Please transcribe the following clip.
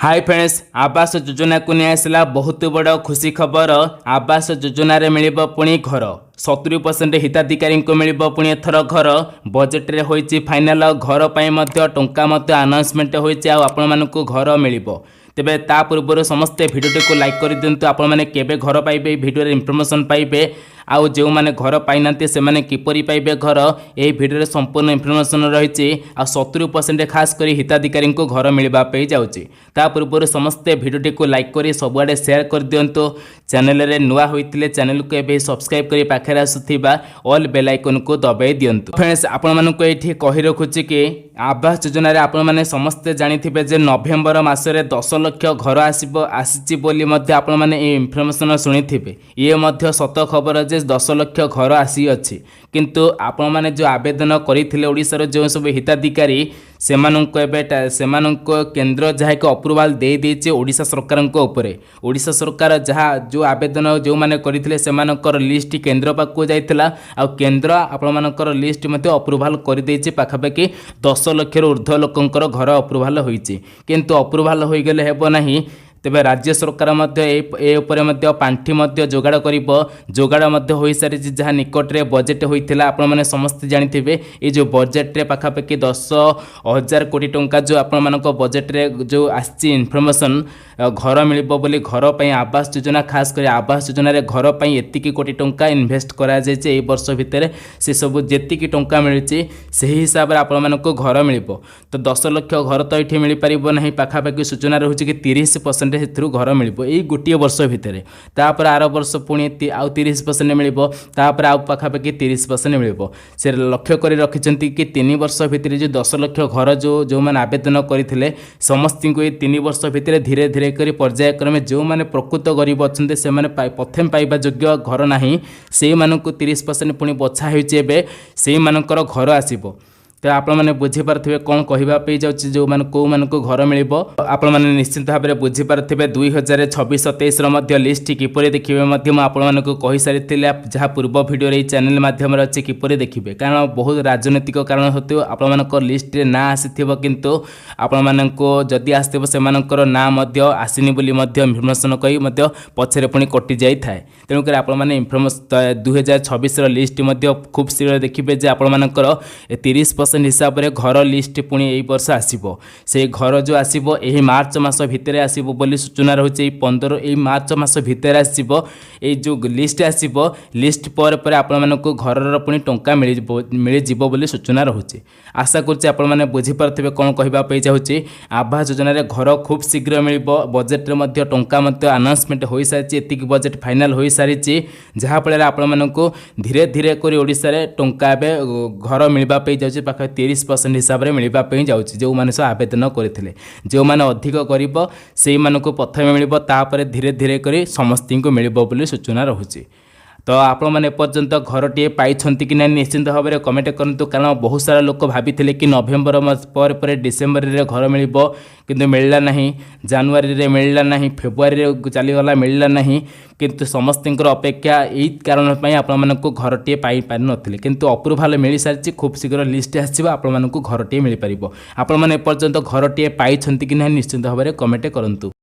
Hi friends, Awas Yojana को नहीं आसला बहुत बड़ खुशी खबर। आवास योजना रे मिलिबो पुणी घर 70% हिताधिकारी को मिलिबो पुणी एथर घर बजेट रे होईची फाइनल घर पई मध्य टंका मध्य अनाउंसमेंट होईची आ आपण मानकु घर मिलिबो। तेबे ता पूर्व समस्ते भिडियो को लाइक कर दिंतु। आपण माने केबे घर पाइबे भिडियो रे इंफॉर्मेशन पाइबे आउ जो माने घर पाइनाते से माने किपरि पाइबे घर ए भिडियो रे संपूर्ण इंफॉर्मेशन रहिछि। आ 70% खास करी हिताधिकारी को घर मिलबा पे जाउछि। ता पूर्व समस्ते भिडियो को लाइक करी सबआडे शेयर कर दियंतु। चैनल रे नुआ होइतिले चैनल को एबे सब्सक्राइब करी पाखरे आसुथिबा ऑल बेल आइकन को दबाई दियंतु। फ्रेंड्स, आपण मानको एठी कहि रखुछि कि आवास योजना रे आपण माने समस्ते जानिथिबे जे नवेम्बर मासरे 10 लाख घर आसीछि बोली मध्य आपण माने ए इंफॉर्मेशन सुनिथिबे। ये मध्य सत खबर जे 10 लाख घर आसी अछि, किंतु आपण माने जो आवेदन करिथिले ओडिसा जो सब हिताधिकारी सेमानंको एबे सेमानंको केंद्र जहा के अप्रूवल दे देचे ओडिसा सरकार को ऊपर। ओडिसा सरकार जहा जो आवेदन जो माने करिथिले सेमानकर लिस्ट केंद्र पाको जाइतला आ केंद्र आपण मानकर लिस्ट मते अप्रूवल कर देचे। पाखापाखि 10 लाख ऊर्ध्व लोकंकर घर अप्रूवल होईची, किंतु अप्रूवल होई गेले हेबो नाही। तेबे राज्य सरकार ए पांठी जोगाड़ जोगाड़ हो सारी जहाँ निकट रे बजेट होइथिला। आपण माने समस्त जानिथिबे ए जो बजेट रे पाखापाखि 10,000 कोटी टंका जो आपण मानको बजेट रे जो आछि इनफॉरमेशन घर मिलिबो बोली घर पई आवास योजना खास कर आवास योजना रे घर पई एतिकी कोटी टंका इन्वेस्ट करा जायचे। ए वर्ष भितर से सब जेतिकी टंका मिलुची सही हिसाब रे आपण मानको घर मिलिबो। तो 10 लाख घर तो एठी मिलि परिबो नाही। पाखापाखि सूचना रहउची कि 30% हेतु घर मिलिबो एई गोटिए वर्ष भितर। तापर आर वर्ष पुणी आउ 30% मिलिबो, तापर आउ पाखापाखि 30% मिलिबो। से लक्ष्य करी रखिचंती कि 3 वर्ष भितर जो 10 लाख घर जो माने आवेदन करथिले समस्ती को ए 3 वर्ष भितर धीरे धीरे करी पर्यायक्रमे जो माने प्रकृत गरीब अछंते से माने प्रथम पाइबा योग्य घर नाही से मानकु 30% पुणी बछा होइचे। एबे से मानकर घर आसीबो। तो आपण मैंने बुझीपारे कौन कहवाई जाऊँगी जो मैंने कौ मान को घर मिल आपण मैंने निश्चित भाव में बुझीपारे 2026-27 लिस्ट किपर देखिए आपको सारी जहाँ पूर्व भिडियो ये चैनल मध्यम अच्छे किपर देखिए। कारण बहुत राजनैतिक कारण हेतु आप लिस्ट ना आसी किंतु आपण जदि आसो से ना आसनी इनफर्मेशन कही पछरे पुणी कटि जाए। तेणुक इनफर्मेशन 2026 लिस्ट खूब शीघ्र देखिए आपंकर 30% हिसाब रे घर लिस्ट पुणी ए वर्ष आसीबो। से घर जो आसीबो एही मार्च मास भितर आसीबो बोली सूचना रहउचे। 15 ए मार्च मास भितर आसीबो ए जो लिस्ट आसीबो। लिस्ट पर आपण मानको घरर पुणी टंका मिल जिवो बोली सूचना रहउचे। आशा करछि आपण माने बुझी परथिबे कोन कहबा पई जाउची। आवास योजना रे घर खूब शीघ्र मिलिबो। बजेट रे मध्य टंका मध्य अनाउंसमेंट होई सारिछि। एतिक बजेट फाइनल होई सारिछि जहा फळे आपण मानको धीरे धीरे करी ओडिसा रे टंका बे घर मिलबा पई जाउची। 30% हिसाब से मिलवाई जाऊँगी। जो मैंने सब आवेदन करते जो मैंने अधिक गरीब से प्रथम मिल धीरे धीरे कर समस्त को मिल सूचना रहुची। तो आपण मैंने एपर्यंत घरटे पाई कि ना निश्चिंत भाव में कमेंट करूँ। कारण बहुत सारा लोक भाभी कि नवेम्बर पर डिसेम्बर रे घर मिल किंतु मिलला नहीं, जनवरी रे मिलला नहीं, फेब्रुआरी चलीगला मिलला नहीं। किंतु समस्त अपेक्षा यही कारण आपण को घरटे पाई पारि नथिले किंतु अप्रूवल मिल सारी खूब शीघ्र लिस्ट आसो आपण को घरटे मिल पार। आपण मैंने एपर्यंत घरटे पाई कि ना निश्चिंत भाव में कमेंट करूँ।